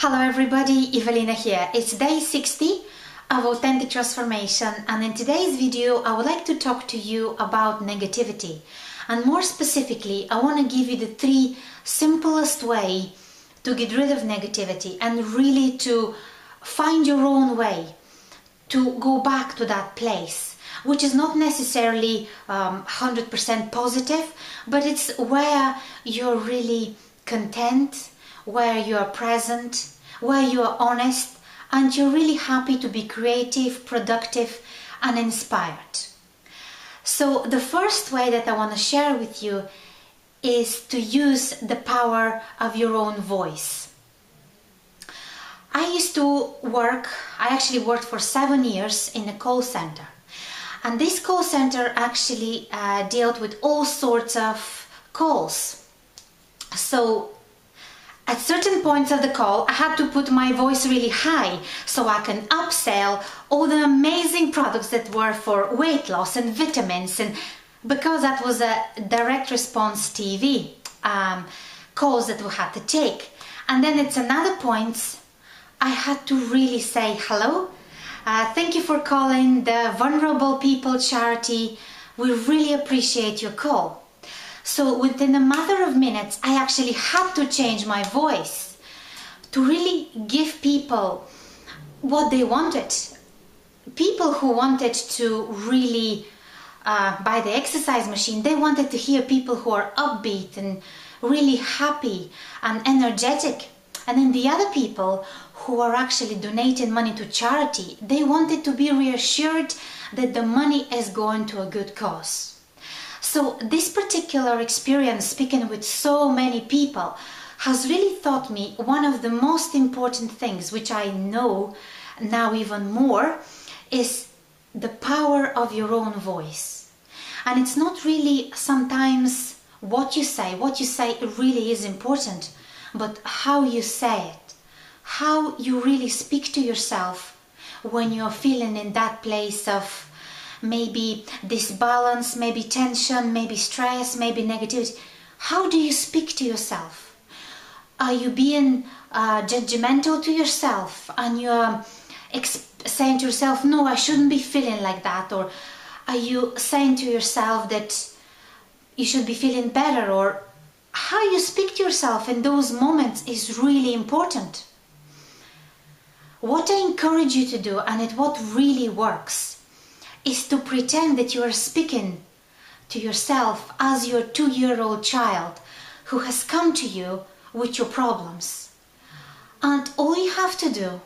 Hello everybody, Evelina here. It's day 60 of Authentic Transformation, and in today's video I would like to talk to you about negativity. And more specifically, I want to give you the three simplest way to get rid of negativity and really to find your own way to go back to that place, which is not necessarily 100% positive, but it's where you're really content, where you are present, where you are honest, and you're really happy to be creative, productive, and inspired. So the first way that I want to share with you is to use the power of your own voice. I actually worked for 7 years in a call center. And this call center actually dealt with all sorts of calls. So at certain points of the call, I had to put my voice really high so I can upsell all the amazing products that were for weight loss and vitamins, and because that was a direct response TV calls that we had to take. And then at another point, I had to really say, hello, thank you for calling the Vulnerable People Charity. We really appreciate your call. So within a matter of minutes, I actually had to change my voice to really give people what they wanted. People who wanted to really buy the exercise machine, they wanted to hear people who are upbeat and really happy and energetic. And then the other people who are actually donating money to charity, they wanted to be reassured that the money is going to a good cause. So this particular experience, speaking with so many people, has really taught me one of the most important things, which I know now even more, is the power of your own voice. And it's not really sometimes what you say really is important, but how you say it, how you really speak to yourself when you're feeling in that place of maybe disbalance, maybe tension, maybe stress, maybe negativity. How do you speak to yourself? Are you being judgmental to yourself and you're saying to yourself, no, I shouldn't be feeling like that? Or are you saying to yourself that you should be feeling better? Or how you speak to yourself in those moments is really important. What I encourage you to do, and what really works, is to pretend that you are speaking to yourself as your 2-year-old child who has come to you with your problems. And all you have to do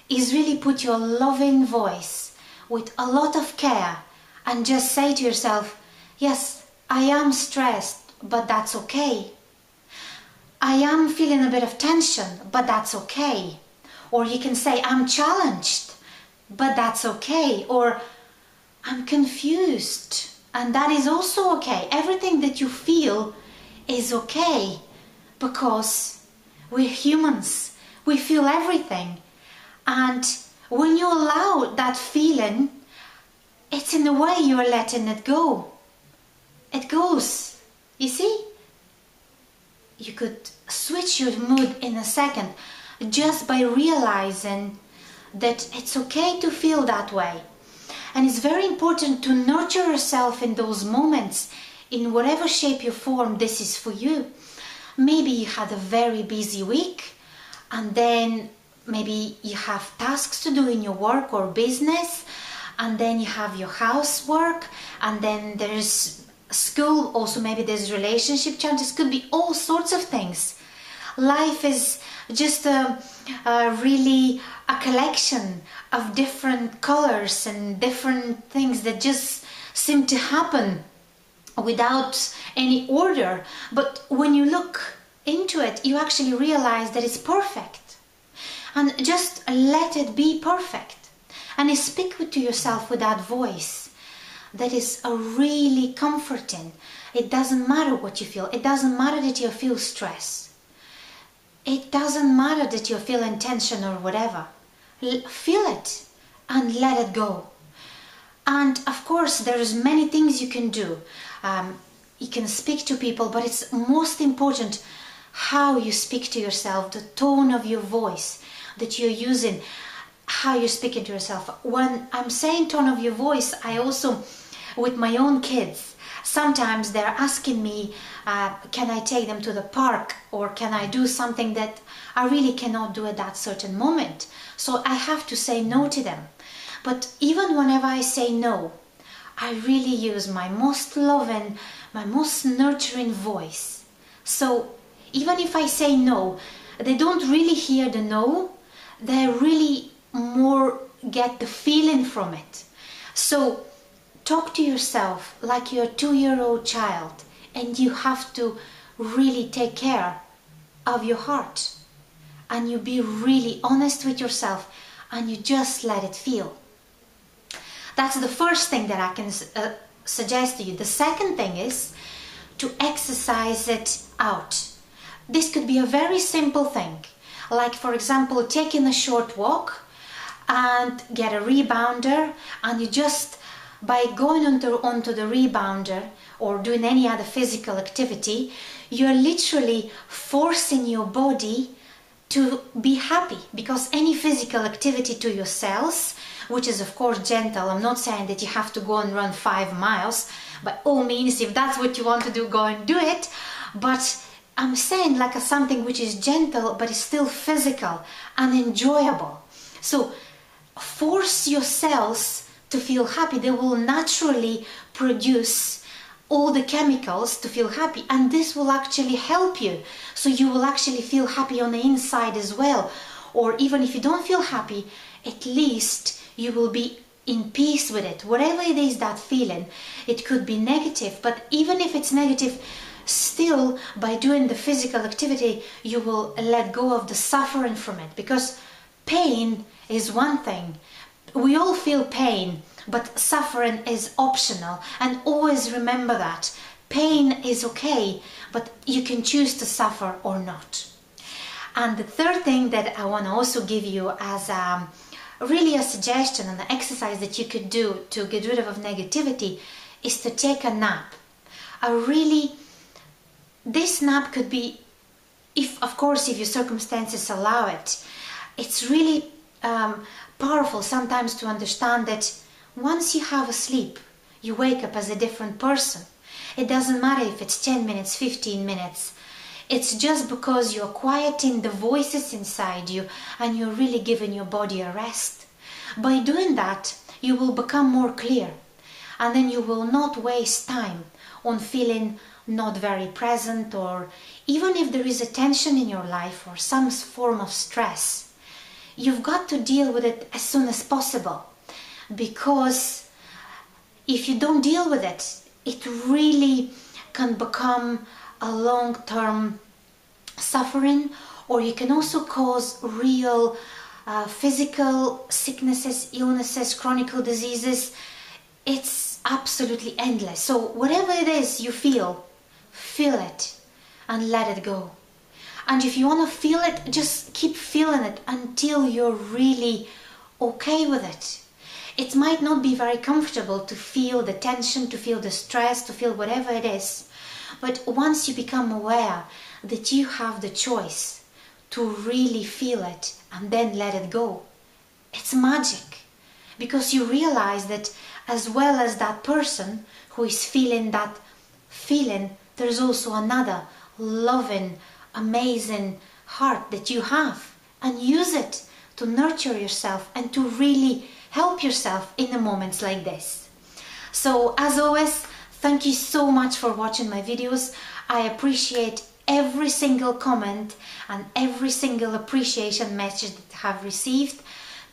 is really put your loving voice with a lot of care and just say to yourself, yes, I am stressed, but that's okay. I am feeling a bit of tension, but that's okay. Or you can say, I'm challenged, but that's okay. Or I'm confused, and that is also okay. Everything that you feel is okay, because we're humans. We feel everything. And when you allow that feeling, it's in a way you are letting it go. It goes. You see? You could switch your mood in a second just by realizing that it's okay to feel that way. And it's very important to nurture yourself in those moments, in whatever shape or form this is for you. Maybe you had a very busy week, and then maybe you have tasks to do in your work or business, and then you have your housework, and then there's school, also maybe there's relationship challenges, could be all sorts of things. Life is just really a collection of different colors and different things that just seem to happen without any order. But when you look into it, you actually realize that it's perfect. And just let it be perfect. And you speak to yourself with that voice that is really comforting. It doesn't matter what you feel. It doesn't matter that you feel stress. It doesn't matter that you're feeling tension or whatever. Feel it and let it go. And of course, there's many things you can do. You can speak to people, but it's most important how you speak to yourself, the tone of your voice that you're using, how you're speaking to yourself. When I'm saying tone of your voice, I also, with my own kids, sometimes they're asking me, can I take them to the park, or can I do something that I really cannot do at that certain moment? So I have to say no to them. But even whenever I say no, I really use my most loving, my most nurturing voice. So even if I say no, they don't really hear the no, they really more get the feeling from it. So talk to yourself like you're a 2-year-old child, and you have to really take care of your heart, and you be really honest with yourself, and you just let it feel. That's the first thing that I can suggest to you. The second thing is to exercise it out. This could be a very simple thing, like for example taking a short walk and get a rebounder, and you just, by going onto the rebounder or doing any other physical activity, you're literally forcing your body to be happy, because any physical activity to your cells, which is of course gentle, I'm not saying that you have to go and run 5 miles, by all means, if that's what you want to do, go and do it, but I'm saying like something which is gentle but is still physical and enjoyable. So force your cells to feel happy. They will naturally produce all the chemicals to feel happy, and this will actually help you. So you will actually feel happy on the inside as well. Or even if you don't feel happy, at least you will be in peace with it. Whatever it is, that feeling, it could be negative, but even if it's negative, still by doing the physical activity, you will let go of the suffering from it, because pain is one thing. We all feel pain, but suffering is optional, and always remember that. Pain is okay, but you can choose to suffer or not. And the third thing that I want to also give you as really a suggestion and an exercise that you could do to get rid of negativity is to take a nap. This nap could be, of course, if your circumstances allow it. It's really powerful sometimes to understand that once you have a sleep, you wake up as a different person. It doesn't matter if it's 10 minutes, 15 minutes. It's just because you're quieting the voices inside you and you're really giving your body a rest. By doing that, you will become more clear, and then you will not waste time on feeling not very present, or even if there is a tension in your life or some form of stress, you've got to deal with it as soon as possible, because if you don't deal with it, it really can become a long-term suffering, or you can also cause real physical sicknesses, illnesses, chronic diseases. It's absolutely endless. So whatever it is you feel it and let it go. And if you want to feel it, just keep feeling it until you're really okay with it. It might not be very comfortable to feel the tension, to feel the stress, to feel whatever it is. But once you become aware that you have the choice to really feel it and then let it go, it's magic. Because you realize that as well as that person who is feeling that feeling, there's also another loving, amazing heart that you have, and use it to nurture yourself and to really help yourself in the moments like this. So as always, thank you so much for watching my videos. I appreciate every single comment and every single appreciation message that I have received.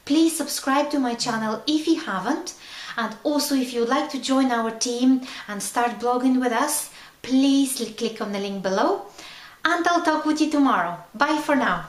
Please subscribe to my channel if you haven't, and also if you'd like to join our team and start blogging with us, please click on the link below, and I'll talk with you tomorrow. Bye for now.